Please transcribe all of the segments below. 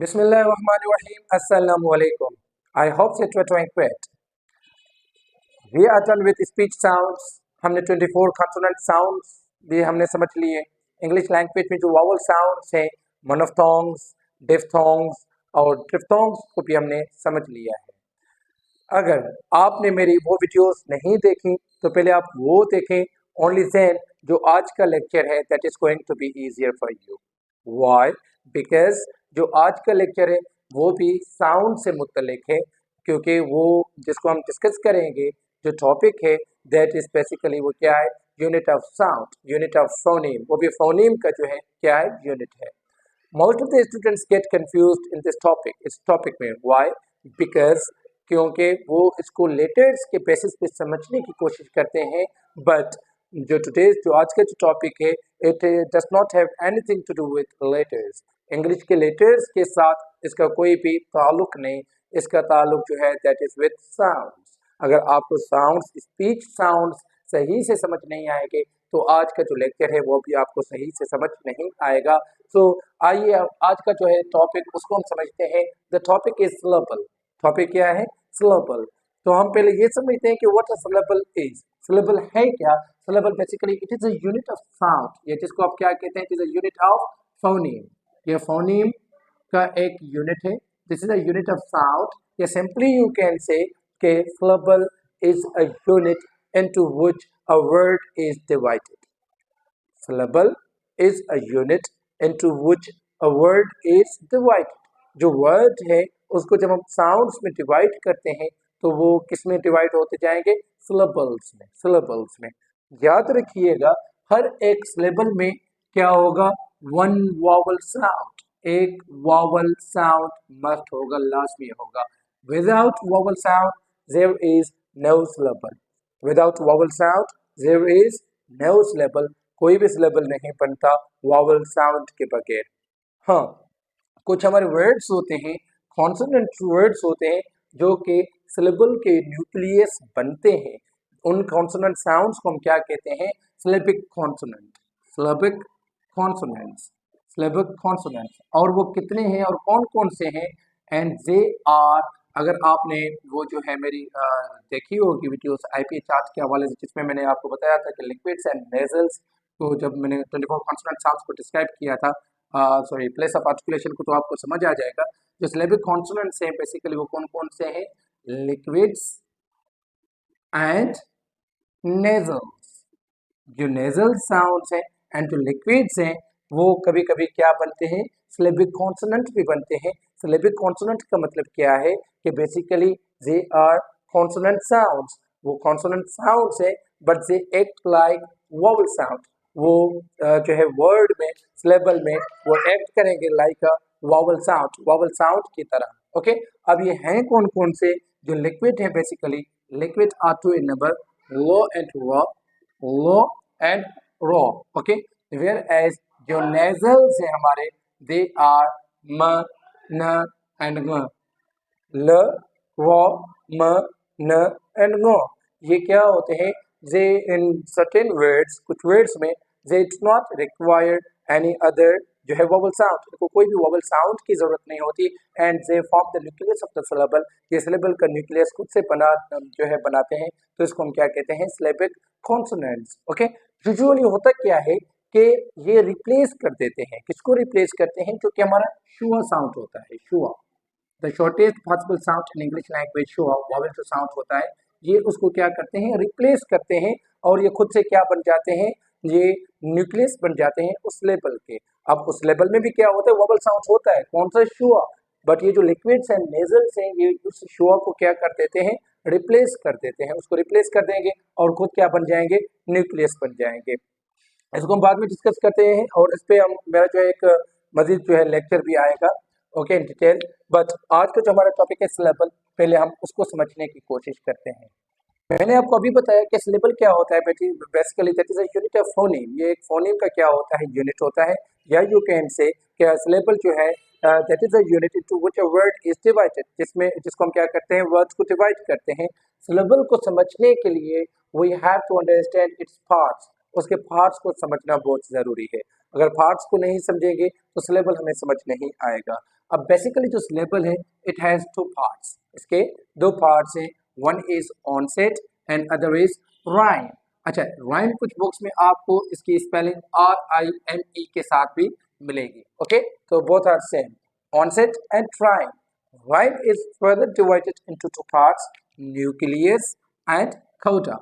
Bismillahirrahmanirrahim. Assalamu alaikum. I hope that you are doing great. We are done with speech sounds. हमने 24 consonant sounds भी हमने समझ लिए. English language में जो वावल साउंड्स हैं, मोनोफ्थोंग्स, डिफ्थोंग्स और ट्रिफ्थोंग्स को भी हमने समझ लिया है. अगर आपने मेरी वो वीडियोस नहीं देखी तो पहले आप वो देखें. ओनली देन जो आज का लेक्चर है that is going to be easier for you. Why? Because जो आज का लेक्चर है वो भी साउंड से मुतल्लिक है, क्योंकि वो जिसको हम डिस्कस करेंगे जो टॉपिक है दैट इज बेसिकली वो क्या है, unit of sound, unit of phoneme. वो भी फोनीम का जो है क्या है, यूनिट है. Most of the students gate confused in this topic, इस टॉपिक में. व्हाई? बिकॉज क्योंकि वो इसको लेटर्स के बेसिस पे समझने की कोशिश करते हैं, बट जो आज का जो टॉपिक है it does not have anything to do with letters. English के लेटर्स के साथ इसका कोई भी ताल्लुक नहीं. इसका ताल्लुक जो है दैट इज विथ साउंड्स. अगर आपको साउंड्स, स्पीच साउंड्स सही से समझ नहीं आएंगे तो आज का जो लेक्चर है वो भी आपको सही से समझ नहीं आएगा. सो आइए अब आज का जो है टॉपिक उसको हम समझते हैं. The topic is syllable. Topic क्या है? सिलेबल. तो हम पहले ये समझते हैं कि what a syllable is. Syllable है क्या? Syllable basically it is a unit of sound. ये जिसको आप क्या कहते हैं, it is a unit of phoneme. ये फोनीम का एक यूनिट है. This is a unit of sound. या सिंपली यू कैन से कि syllable is a unit into which a word is divided. Syllable is a unit into which a word is divided. जो word है उसको जब हम sounds में divide करते हैं तो वो किस में divide होते जाएंगे? syllables में. syllables में याद रखिएगा हर एक syllable में क्या होगा? one vowel sound. एक vowel sound must होगा, लाजमी होगा. Without vowel sound there is no syllable. Without vowel sound there is no syllable. कोई भी syllable नहीं बनता vowel sound के बगैर. हाँ, कुछ हमारे वर्ड्स होते हैं, कॉन्सोनेंट वर्ड्स होते हैं जो कि syllable के न्यूक्लियस बनते हैं. उन कॉन्सोनेंट साउंड्स को हम क्या कहते हैं? Syllabic consonant. Syllabic consonants. Syllabic consonants. और वो कितने हैं और कौन कौन से हैं? एंड दे आर, अगर आपने वो जो है मेरी देखी होगी वीडियोस आईपी चार्ट के हवाले से, जिसमें मैंने आपको बताया था कि लिक्विड्स एंड नेजल्स को, जब मैंने 24 कॉन्सोनेंट साउंड्स को डिस्क्राइब किया था, सॉरी प्लेस ऑफ आर्टिकुलेशन को, तो आपको समझ आ जाएगा. जो सिलेबिक कॉन्सोनेंट्स हैं बेसिकली वो कौन कौन से हैं? Liquids and nasals. जो नेजल साउंड्स हैं एंड जो लिक्विड्स हैं वो कभी कभी क्या बनते हैं? सिलेबिक कॉन्सोनेंट भी बनते हैं. सिलेबिक कॉन्सोनेंट का मतलब क्या है कि basically they are consonant sounds. वो कॉन्सोनेंट साउंड्स है but they act like vowel sound. वो जो है वर्ड में, सिलेबल में वो एक्ट करेंगे लाइक अ वोवल साउंड, वोवल साउंड की तरह. ओके, अब ये हैं कौन कौन से? जो लिक्विड है basically liquid are two in number, low and raw, low and raw. Okay, whereas जो नेजल्स है हमारे दे आर म, न एंड ग. ल, व, म, न एंड ग. ये क्या होते हैं? दे इन सर्टेन वर्ड्स, कुछ वर्ड्स में they do not require any other जो है वोवल साउंड. इनको कोई भी वोवल साउंड की जरूरत नहीं होती. And they form the nucleus of the syllable. ये सिलेबल का न्यूक्लियस खुद से जो है बनाते हैं. तो इसको हम क्या कहते हैं? Syllabic consonants. ओके, यूजुअली होता क्या है कि ये रिप्लेस कर देते हैं. किसको रिप्लेस करते हैं? जो कि हमारा शुआ साउंड होता है. Schwa, the shortest possible sound in English language, schwa vowel जो साउंड होता है, ये उसको क्या करते हैं? रिप्लेस करते हैं. और ये खुद से क्या बन जाते हैं? ये न्यूक्लियस बन जाते हैं उस लेवल के. अब उस लेवल में भी क्या होता है? वोवल साउंड होता है. कौन सा? शुआ. बट ये जो लिक्विड्स एंड नेजल्स हैं ये उस शुआ को क्या कर देते हैं? रिप्लेस कर देते हैं. उसको रिप्लेस कर देंगे और खुद क्या बन जाएंगे? न्यूक्लियस बन जाएंगे. इसको हम बाद में डिस्कस करते हैं और इस पे हम मेरा जो है एक मजीद जो है लेक्चर भी आएगा, ओके, इन डिटेल. बट आज का जो हमारा टॉपिक है सिलेबल, पहले हम उसको समझने की कोशिश करते हैं. मैंने आपको अभी बताया कि सिलेबल क्या होता है basically that is a unit of phoneme. ये एक फोनीम का क्या होता है? यूनिट होता है. या यू कैन से कि सिलेबल जो है that is a unit into which a word is divided. जिसको हम क्या करते हैं? वर्ड्स को डिवाइड करते हैं. सिलेबल को समझने के लिए we have to understand its parts. उसके पार्ट्स को समझना बहुत ज़रूरी है। अगर पार्ट्स को नहीं समझेंगे तो सिलेबल हमें समझ नहीं आएगा। अब बेसिकली जो सिलेबल है इट हैज़ टू पार्ट्स, इसके दो पार्ट्स हैं, one is onset and other is rhyme. अच्छा, राइम कुछ बुक्स में आपको इसकी स्पेलिंग RIME के साथ भी मिलेगी। ओके, तो both are same, onset and rhyme. Rhyme is further divided into two parts, nucleus and coda.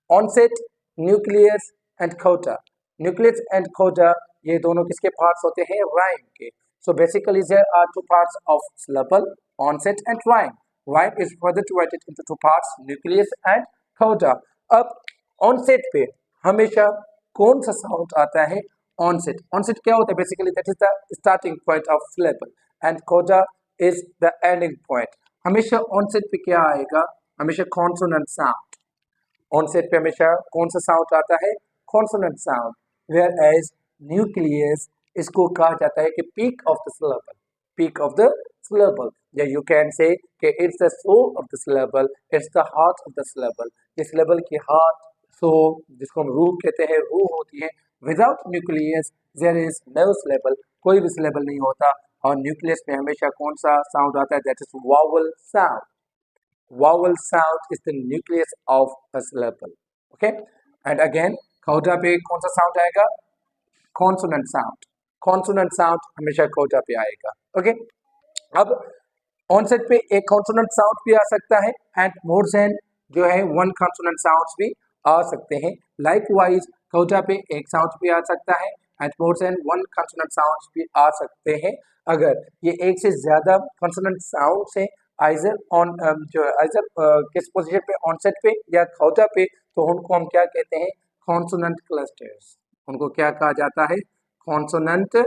Onset, nucleus and coda. Nucleus and coda ये दोनों किसके parts होते हैं? Rhyme के. So basically there are two parts of syllable, onset and rhyme. Rhyme is further divided into two parts, nucleus and coda. अब onset पे हमेशा कौन सा साउंड आता है? Onset. Onset क्या होता है? Basically that is the starting point of syllable and coda is the ending point. हमेशा onset पे क्या आएगा? हमेशा consonant sound. Onset पे हमेशा कौन सा साउंड आता है? Consonant sound. Whereas nucleus इसको कहा जाता है कि peak of the syllable. Peak of the syllable. या you can say कि it's the soul of the syllable. It's the heart of the syllable. ये syllable की heart, soul, जिसको हम रूह कहते हैं, रूह होती है। Without nucleus there is no syllable, कोई भी सिलेबल नहीं होता। और न्यूक्लियस में हमेशा कौन सा साउंड आता है? That is vowel sound. Vowel sound is the nucleus of a syllable. Okay, and again कोडा पे कौन सा साउंड आएगा? Consonant sound. कॉन्सोनेंट साउंड हमेशा कोडा पे आएगा। ओके, अब ऑनसेट पे एक कॉन्सोनेंट साउंड भी आ सकता है एंड मोर देन जो है वन कॉन्सोनेंट साउंड्स भी आ सकते हैं। लाइकवाइज कोडा पे एक साउंड भी आ सकता है and more than one consonant sounds भी आ सकते हैं। अगर ये एक से ज़्यादा कॉन्सोनेंट साउंड्स हैं आइजर ऑन किस पोजीशन पे? ऑनसेट पे या कोडा पे, तो उनको हम क्या कहते हैं? Consonant clusters. उनको क्या कहा जाता है? Consonant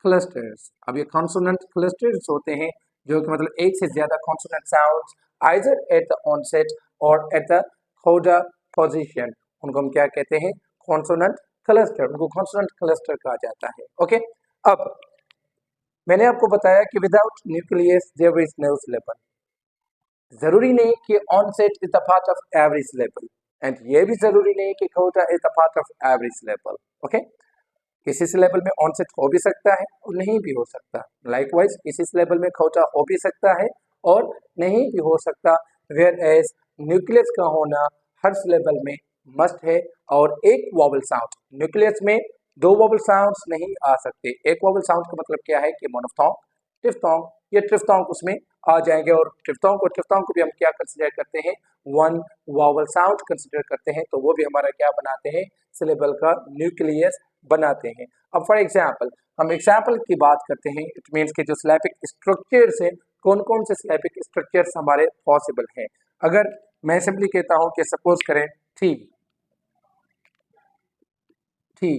clusters. अब ये कॉन्सोनेंट क्लस्टर्स होते हैं जो कि मतलब एक से ज़्यादा consonant sounds either at the onset और एट द कोडा पोजीशन, उनको हम क्या कहते हैं? Consonant cluster. उनको कॉन्सोनेंट क्लस्टर कहा जाता है। ओके, अब मैंने आपको बताया कि without nucleus there is no syllable. जरूरी नहीं कि onset is the part of every syllable and ये भी जरूरी नहीं कि coda is the part of every syllable. Okay, किसी सिलेबल में ऑनसेट हो भी सकता है और नहीं भी हो सकता। लाइकवाइज किसी सिलेबल में कोडा हो भी सकता है और नहीं भी हो सकता। वेयर एज न्यूक्लियस का होना हर सिलेबल में मस्ट है और एक वॉवल साउंड। न्यूक्लियस में दो वॉवल साउंड्स नहीं आ सकते। एक वॉवल साउंड का मतलब क्या है कि मोनोफ्थोंग, ट्रिफ्थोंग, ये ट्रिफ्थोंग उसमें आ जाएंगे और ट्रिफ्थोंग को भी हम क्या कंसिडर करते हैं? वन वॉवल साउंड कंसिडर करते हैं, तो वो भी हमारा क्या बनाते हैं? सिलेबल का न्यूक्लियस बनाते हैं। अब फॉर एग्जाम्पल हम एग्जाम्पल की बात करते हैं, इट मीन्स के जो सिलेबिक स्ट्रक्चर्स हैं, कौन कौन से सिलेबिक स्ट्रक्चर्स हमारे पॉसिबल हैं। अगर मैं सिंपली कहता हूं कि सपोज करें टी, टी,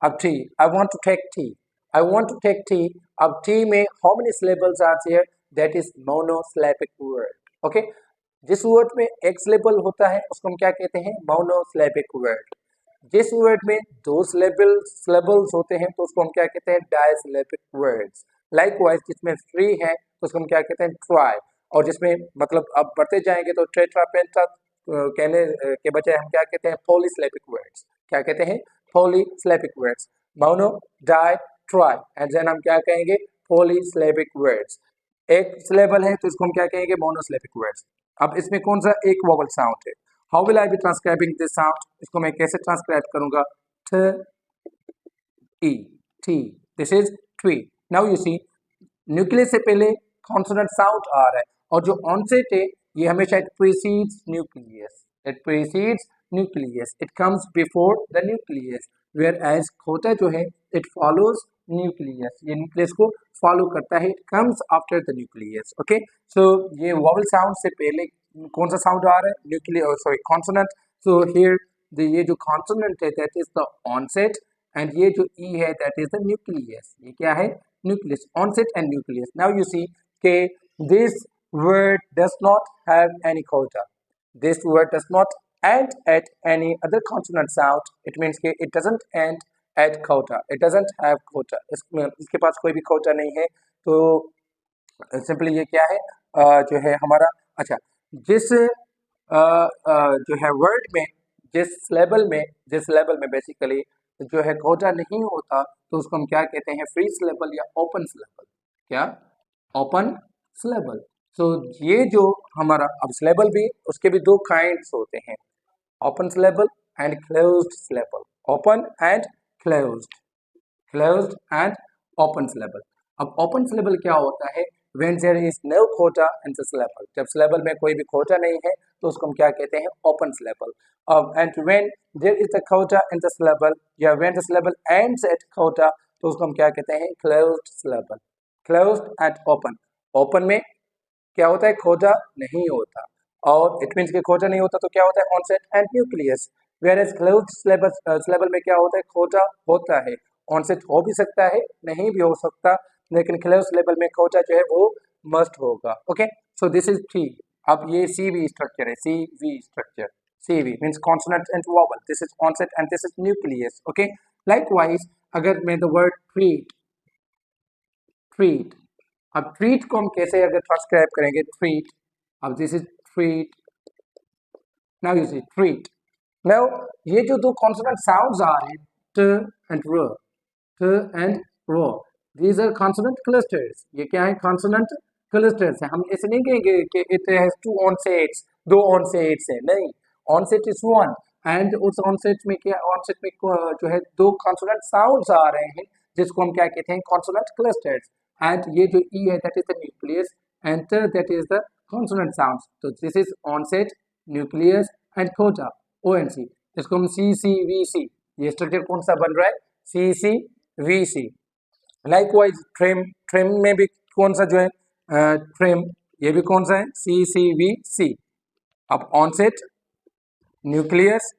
अब tea, I want to take tea, I want to take tea. अब टी में how many syllables are there? That is monosyllabic word. Okay, जिस वर्ड में एक सिलेबल होता है उसको हम क्या कहते हैं? Monosyllabic word. जिस वर्ड में दो सिलेबल्स होते हैं तो उसको हम क्या कहते हैं? डायसिलेबिक वर्ड्स। लाइकवाइज जिसमें थ्री है तो उसको हम क्या कहते हैं? ट्राई। और जिसमें मतलब अब बढ़ते जाएंगे तो टेट्रा पेंटा कहने के बजाय हम क्या कहते हैं? Polysyllabic words. क्या कहते हैं? Polysyllabic words. Mono, di, tri and then हम क्या कहेंगे? Polysyllabic words. एक सिलेबल है तो इसको हम क्या कहेंगे? Monosyllabic words. अब इसमें कौन सा एक वॉवल साउंड है? How will I be transcribing this sound? इसको मैं कैसे ट्रांसक्राइब करूंगा? थ, ई, टी, this is tree. Now you see nucleus से पहले कॉन्सोनेंट साउंड आ रहा है और जो ऑनसेट है ये हमेशा it precedes nucleus, it precedes nucleus, it comes before the nucleus. Whereas coda जो है इट फॉलोज न्यूक्लियस, ये न्यूक्लियस को फॉलो करता है, it comes after the nucleus. Okay, so ये वॉवल साउंड से पहले कौन सा साउंड आ रहा है? Nucleus, sorry consonant. So here ये जो कॉन्सोनेंट है that is the onset and ये जो ई है दैट इज द न्यूक्लियस। ये क्या है? nucleus, onset and nucleus. Now you see okay, this word does not have any coda. This word does not end at any other consonant sound. It means कि it doesn't end at coda. It doesn't have coda. इसके पास कोई भी coda नहीं है। तो simply ये क्या है? जो है हमारा, अच्छा, जिस जो है वर्ड में जिस लेवल में बेसिकली जो है कोटा नहीं होता तो उसको हम क्या कहते हैं, फ्री सिलेबल या ओपन सिलेबल। क्या? Open syllable. सो ये जो हमारा अब सिलेबल भी, उसके भी दो काइंड्स होते हैं, open syllable and closed syllable. Open and closed end open syllable. अब ओपन सिलेबल क्या होता है? when there is no quota in the syllable, जब syllable में कोई भी quota नहीं है तो उसको हम क्या कहते हैं, open syllable। and when there is a quota in the syllable या when the syllable ends at quota तो उसको हम क्या कहते हैं, closed syllable। closed and open में क्या होता है, quota नहीं होता, और it means कि quota नहीं होता तो क्या होता है, onset and nucleus। whereas closed syllable में क्या होता है, quota होता है, onset हो भी सकता है, नहीं भी हो सकता, लेकिन क्लोज लेवल में कोटा जो है वो मस्ट होगा। Okay, so this is three. अब ये CV स्ट्रक्चर है, CV structure. CV means consonant and vowel, this is onset and this is nucleus. Okay, likewise अगर मैं द वर्ड ट्रीट, अब ट्रीट को हम कैसे अगर ट्रांसक्राइब करेंगे, ट्रीट, अब this is treat, now you see treat. Now ये जो दो कॉन्सोनेंट साउंड्स आ रहे हैं, ट एंड र, These are consonant clusters। ये क्या है, consonant clusters है। हम ऐसे नहीं कहेंगे कि it has two onsets, दो onsets है, नहीं, onset is one and उस onset में क्या, onset में जो है दो consonant sounds आ रहे हैं जिसको हम क्या कहते हैं, consonant clusters। and ये जो E है that is the nucleus and that is the consonant sounds। तो this is onset, nucleus and coda, ONC। इसको हम CCVC, ये स्ट्रक्चर कौन सा बन रहा है, CCVC। लाइकवाइज ट्रिम में भी कौन सा जो है, ट्रिम, ये भी कौन सा है, CCVC। अब onset, nucleus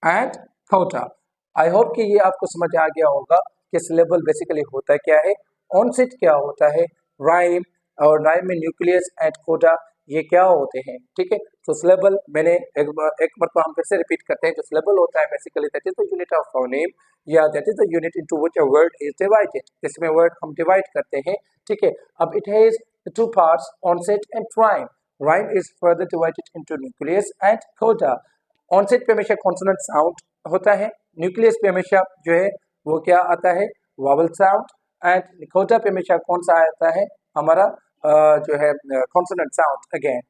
and coda. I hope कि ये आपको समझ आ गया होगा कि सिलेबल बेसिकली होता क्या है, ऑनसेट क्या होता है, राइम, और राइम में न्यूक्लियस एंड कोटा ये क्या होते हैं। ठीक है, तो सिलेबल मैंने एक मरतबा हम फिर से रिपीट करते हैं, जो सिलेबल होता है basically that is the unit of phoneme या that is the unit into which a word is divided. इसमें वर्ड हम डिवाइड करते हैं। ठीक है, अब it has two parts, onset and rhyme. Rhyme is further divided into nucleus and coda. Onset पे हमेशा कॉन्सोनेंट साउंड होता है, न्यूक्लियस पे हमेशा जो है वो क्या आता है, वॉवल साउंड, एंड कोटा पे हमेशा कौन सा आता है, हमारा जो है कॉन्सोनेंट साउंड अगेन।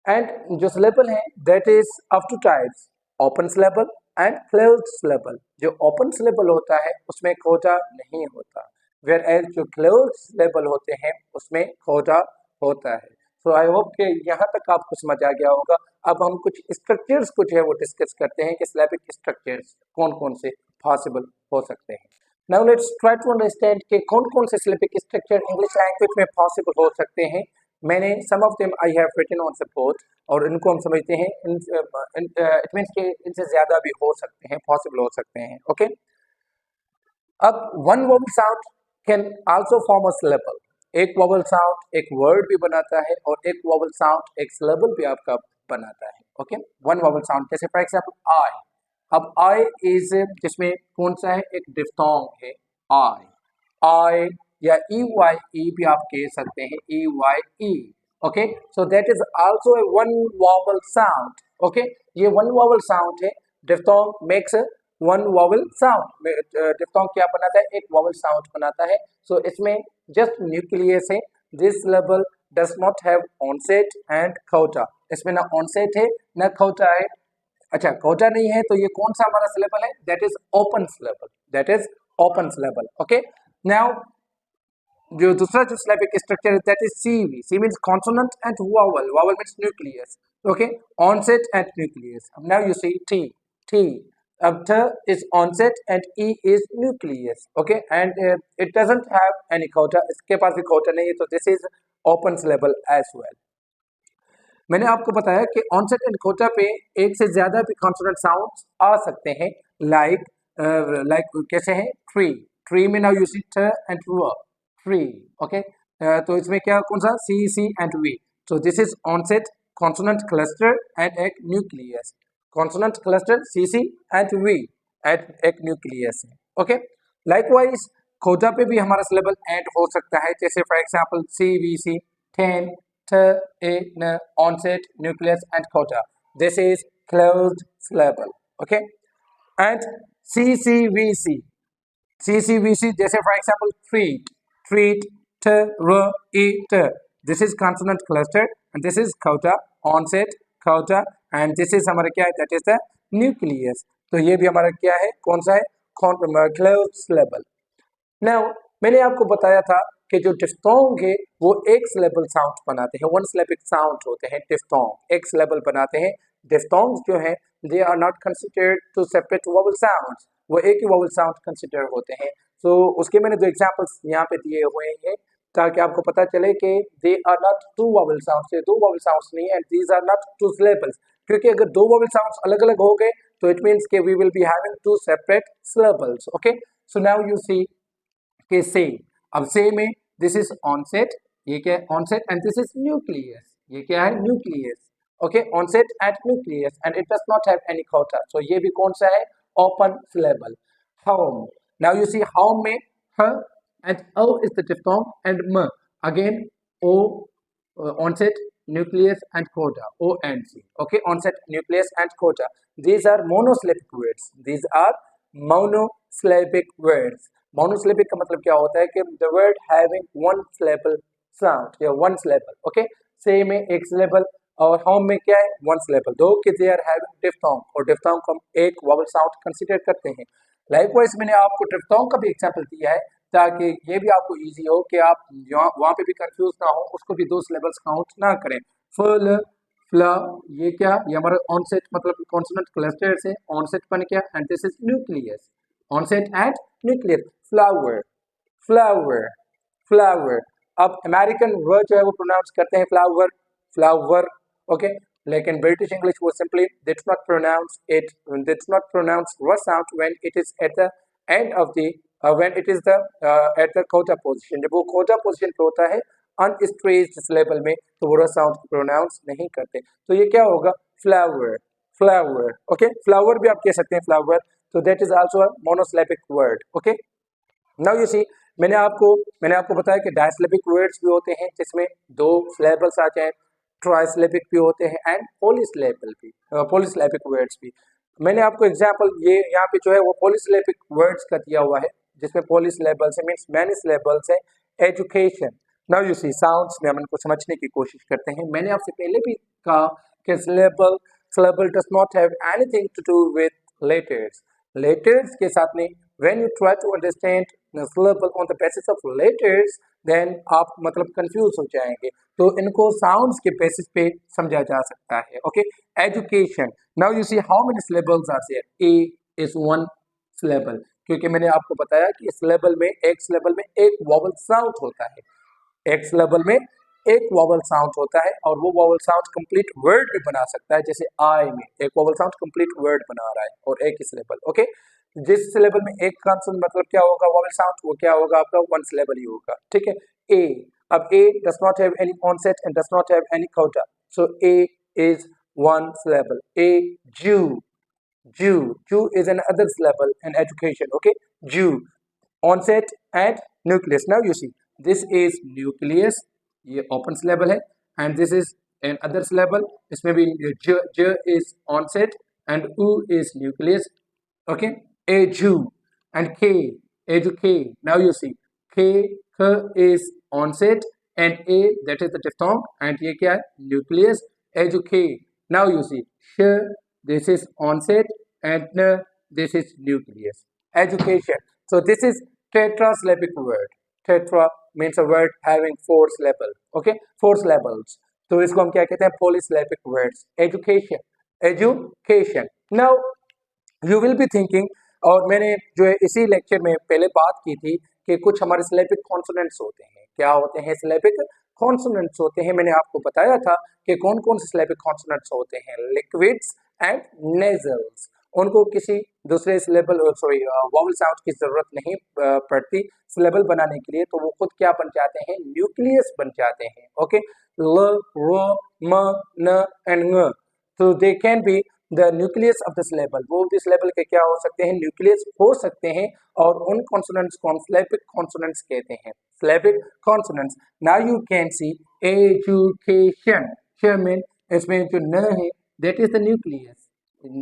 एंड जो सिलेबल है that is of two types, open syllable and closed syllable. जो ओपन सिलेबल होता है उसमें कोटा नहीं होता, वेयर एज जो क्लोज्ड सिलेबल होते हैं उसमें कोटा होता है। सो आई होप कि यहाँ तक आपको समझ आ गया होगा। अब हम कुछ स्ट्रक्चर्स को जो है वो डिस्कस करते हैं कि सिलेबिक स्ट्रक्चर्स कौन कौन से पॉसिबल हो सकते हैं। Now let's try to understand कि कौन कौन से सिलेबिक स्ट्रक्चर इंग्लिश लैंग्वेज में पॉसिबल हो सकते हैं। मैंने some of them I have written on support, और इनको हम समझते हैं इट मींस कि इनसे ज़्यादा भी हो सकते हैं, पॉसिबल हो सकते हैं। ओके, अब one vowel sound can also form a syllable. एक वोवल साउंड एक वर्ड भी बनाता है और एक वोवल साउंड एक सिलेबल भी आपका बनाता है। ओके, वन वोवल साउंड, जैसे फॉर एग्जांपल आई। अब आई इज जिसमें कौन सा है, एक डिफ्थोंग है, आई या EYE भी आप कह सकते हैं, EYE। Okay, so that is also a one vowel sound. Okay, ये वन वोवल साउंड है। Diphthong makes one vowel sound. Diphthong क्या बनाता है, एक वोवल साउंड बनाता है। सो इसमें जस्ट न्यूक्लियस है, this syllable does not have onset and coda. इसमें ना ऑनसेट है ना कोटा है। अच्छा, कोटा नहीं है तो ये कौन सा हमारा सिलेबल है, that is open syllable, that is open syllable. Okay, now जो दूसरा जो सिलेबिक स्ट्रक्चर है that is CV। C means consonant and vowel, vowel means nucleus. Okay, onset and nucleus. Now you see T, अब T is onset and E is nucleus। Okay, and it doesn't have any quota, इसके पास भी quota नहीं है, तो this is open syllable as well। मैंने आपको बताया कि ऑनसेट एंड कोटा पे एक से ज्यादा भी कॉन्सोनेंट साउंड्स आ सकते हैं, लाइक कैसे हैं, ट्री में नाउ यू सी ट एंड ट्री। ओके, तो इसमें क्या कौन सा, C and V। So this is onset, consonant cluster and एक न्यूक्लियस। Consonant cluster CC and V and एक न्यूक्लियस है। ओके, लाइकवाइज कोटा पे भी हमारा सिलेबल एंड हो सकता है, जैसे for example CVC, 10 T, A, N, onset, nucleus and coda। This is closed syllable. Okay, and CCVC. CCVC, जैसे for example treat, treat, t, r, e, t. This is consonant cluster and this is coda, onset, coda, and this is हमारा क्या है? That is the nucleus. तो ये भी हमारा क्या है? कौन सा है? Closed syllable. Now मैंने आपको बताया था कि जो डिफ्थोंग है वो एक सिलेबल साउंड बनाते हैं, वन सिलेबिक साउंड होते हैं डिफ्थोंग, एक सिलेबल बनाते हैं. डिफ्थोंग्स जो हैं they are not considered to separate vowel sounds, वो एक ही वोवल साउंड कंसिडर होते हैं. सो उसके मैंने दो एग्जांपल्स यहाँ पे दिए हुए हैं ताकि आपको पता चले कि they are not two vowel sounds, ये दो वोवल साउंड्स नहीं है, and these are not two syllables, क्योंकि अगर दो वोवल साउंड्स अलग अलग हो गए तो इट मीन्स के we will be having two separate syllables. Okay, so now you see के से, अब से में दिस इज ऑनसेट, ये क्या है? Onset, and this is nucleus, ये क्या है? Nucleus. Okay, onset at nucleus and it does not have any coda, so ये भी कौन सा है? Open syllable. Home, now you see home में ह and O is the diphthong and म again O onset, nucleus and coda, O and C. Okay, onset, nucleus and coda. These are monosyllabic words. These are monosyllabic words. Monosyllabic का मतलब क्या होता है कि the word having one syllable sound या one syllable. Okay, say में एक syllable और home में क्या है? One syllable. दो कि they are having diphthong और diphthong को हम एक vowel sound consider करते हैं. Likewise मैंने आपको diphthong का भी example दिया है ताकि ये भी आपको इजी हो कि आप वहाँ पे भी कंफ्यूज ना हो, उसको भी दो सिलेबल्स काउंट ना करें. फल, फ्ला, ये क्या? ये हमारा ऑनसेट मतलब कॉन्सोनेंट क्लस्टर से ऑनसेट बन गया and this is nucleus. Onset and nucleus. Flower, flower, flower. अब अमेरिकन वर्ड जो है वो प्रोनाउंस करते हैं फ्लावर, फ्लावर. ओके, लेकिन ब्रिटिश इंग्लिश वो simply did not pronounce it, did not pronounce र sound when it is at the end of the when it is the at the coda position. जब वो coda position पे होता है unstressed syllable में तो वो साउंड प्रोनाउंस नहीं करते. तो ये क्या होगा? flower, flower. okay, flower भी आप कह सकते हैं flower. so that is also a monosyllabic word. okay, now you see मैंने आपको बताया कि डायसिलेबिक वर्ड्स भी होते हैं जिसमें दो सिलेबल्स आ जाए, ट्राइसिलेबिक भी होते हैं एंड पॉलीसिलेबल भी, पॉलीसिलेबिक वर्ड्स भी. मैंने आपको एग्जांपल ये यहाँ पे जो है वो पॉलीसिलेबिक वर्ड्स का दिया हुआ है जिसमें पॉलीसिलेबल्स है, मींस मैनी सिलेबल्स है. Education. Now you see sounds में हम इनको समझने की कोशिश करते हैं. मैंने आपसे पहले भी कहा कि syllable does not have anything to do with letters. Letters के साथ में when you try to understand the syllable on the basis of letters then आप मतलब कंफ्यूज हो जाएंगे. तो इनको साउंड्स के बेसिस पे समझा जा सकता है. Okay, education. Now you see how many syllables are there? A is one syllable, क्योंकि मैंने आपको बताया कि सिलेबल में एक सिलेबल में एक वोवल साउंड होता है, एक सिलेबल में एक वोवल साउंड होता है और वो वोवल साउंड कंप्लीट वर्ड भी बना सकता है. जैसे आई में एक वोवल साउंड कंप्लीट वर्ड बना रहा है और एक ही सिलेबल. ओके, जिस सिलेबल में एक कॉन्सोनेंट मतलब क्या होगा? वोवल साउंड, वो क्या होगा? आपका वन सिलेबल ही होगा. ठीक है. ए, अब a does not have any onset and does not have any coda, so a is one syllable. A, Jew, Jew. Jew is another syllable in education. Okay, Jew. Onset and nucleus. Now you see, this is nucleus. ये open syllable है, and this is another syllable. इसमें भी j is onset and u is nucleus. Okay, a Jew and k, educate. Now you see, k is onset and a that is the diphthong and ये क्या है? Nucleus. Educate. Now you see, sh. This is onset and this is nucleus. Education. So this is tetrasyllabic word. Tetra means a word having four syllables. Okay, four syllables. तो इसको हम क्या कहते हैं? Polysyllabic words. Education. Education. Now you will be thinking, और मैंने जो है इसी लेक्चर में पहले बात की थी कि कुछ हमारे सिलेबिक कॉन्सोनेंट्स होते हैं. क्या होते हैं? सिलेबिक कॉन्सोनेंट्स होते हैं. मैंने आपको बताया था कि कौन कौन से सिलेबिक कॉन्सोनेंट्स होते हैं. Liquids and nasals. उनको किसी दूसरे सिलेबल वोवल साउंड की जरूरत नहीं पड़ती सिलेबल बनाने के लिए, तो वो खुद क्या बन जाते हैं? न्यूक्लियस बन जाते हैं. ओके, ल, र, म, न एंड ङ. तो they can be the nucleus of the syllable. वो भी सिलेबल के क्या हो सकते हैं? न्यूक्लियस हो सकते हैं. और उन कॉन्सोनेंट्स को हम सिलेबिक कॉन्सोनेंट्स कहते हैं. Syllabic consonants. Now you can see education. Mean इसमें जो न है that is the nucleus.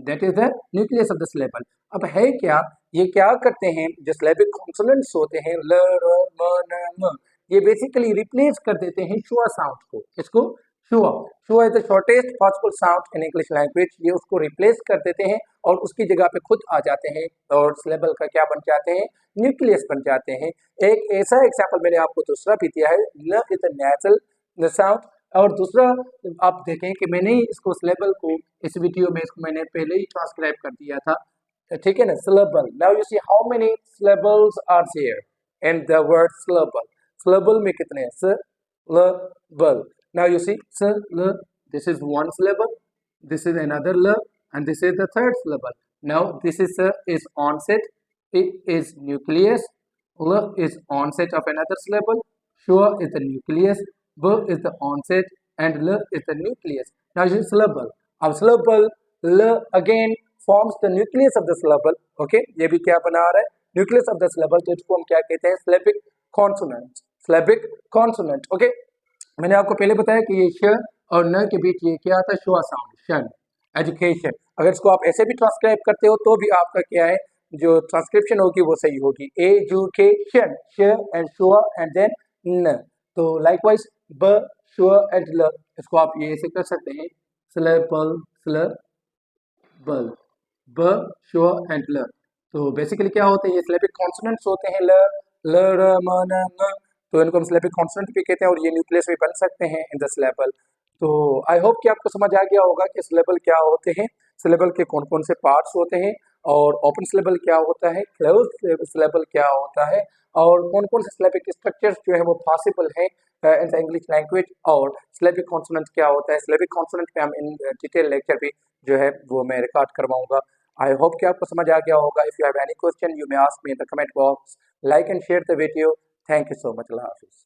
That is the nucleus of the syllable. अब है क्या, ये क्या करते हैं, जो सिलेबिक कॉन्सोनेंट्स होते हैं ल र म न म, ये बेसिकली रिप्लेस कर देते हैं शुआ साउंड को। इसको schwa, schwa is the shortest possible sound in English language, ये उसको रिप्लेस कर देते हैं और उसकी जगह पे खुद आ जाते हैं और सिलेबल का क्या बन जाते हैं, न्यूक्लियस बन जाते हैं। एक ऐसा एग्जाम्पल मैंने आपको दूसरा भी दिया है, ल इज द नेचुरल साउंड, और दूसरा आप देखें कि मैंने इसको सिलेबल को इस वीडियो में इसको मैंने पहले ही ट्रांसक्राइब कर दिया था, ठीक है ना। Syllable, now you see how many syllables are there in the word syllable, syllable में कितने हैं, syllable. Now you see sill, this is one syllable, this is another l, and this is the third syllable. Now this is onset, it is nucleus, l is onset of another syllable, shua is the nucleus, b is the onset, and l is the nucleus. Now this is syllable. अब syllable l again forms the nucleus of the syllable. Okay, ये भी क्या बना रहा है, nucleus of the syllable, तो इसको हम क्या कहते हैं, syllabic consonant, syllabic consonant. Okay, मैंने आपको पहले बताया कि ये श और न के बीच ये क्या आता है, शुआ साउंड, शन, एजुकेशन। अगर इसको आप ऐसे भी ट्रांसक्राइब करते हो तो भी आपका क्या है, जो ट्रांसक्रिप्शन होगी वो सही होगी, एजुकेशन, श एंड शुआ एंड देन न। तो लाइकवाइज ब शुआ एंड ल, इसको आप ये ऐसे कर सकते हैं, सिलेबल, सिलेबल, ब शुआ एंड ल। तो बेसिकली क्या होते हैं, ये सिलेबिक कॉन्सोनेंट्स होते हैं, ल ल र म न म, तो इनको हम सिलेबिक कॉन्सोनेंट भी कहते हैं और ये न्यूक्लियस भी बन सकते हैं इन द सिलेबल। तो आई होप कि आपको समझ आ गया होगा कि सिलेबल क्या होते हैं, सिलेबल के कौन कौन से पार्ट्स होते हैं, और ओपन सिलेबल क्या होता है, क्लोज सिलेबल क्या होता है, और कौन कौन से सिलेबिक स्ट्रक्चर्स जो है वो पॉसिबल हैं इन द इंग्लिश लैंग्वेज, और सिलेबिक कॉन्सोनेंट क्या होता है। सिलेबिक कॉन्सोनेंट पे हम इन डिटेल लेक्चर भी जो है वो मैं रिकॉर्ड करवाऊंगा। आई होप कि आपको समझ आ गया होगा। If you have any question you may ask me in the comment box, like and share the video. Thank you so much, अल्लाह हाफिज़।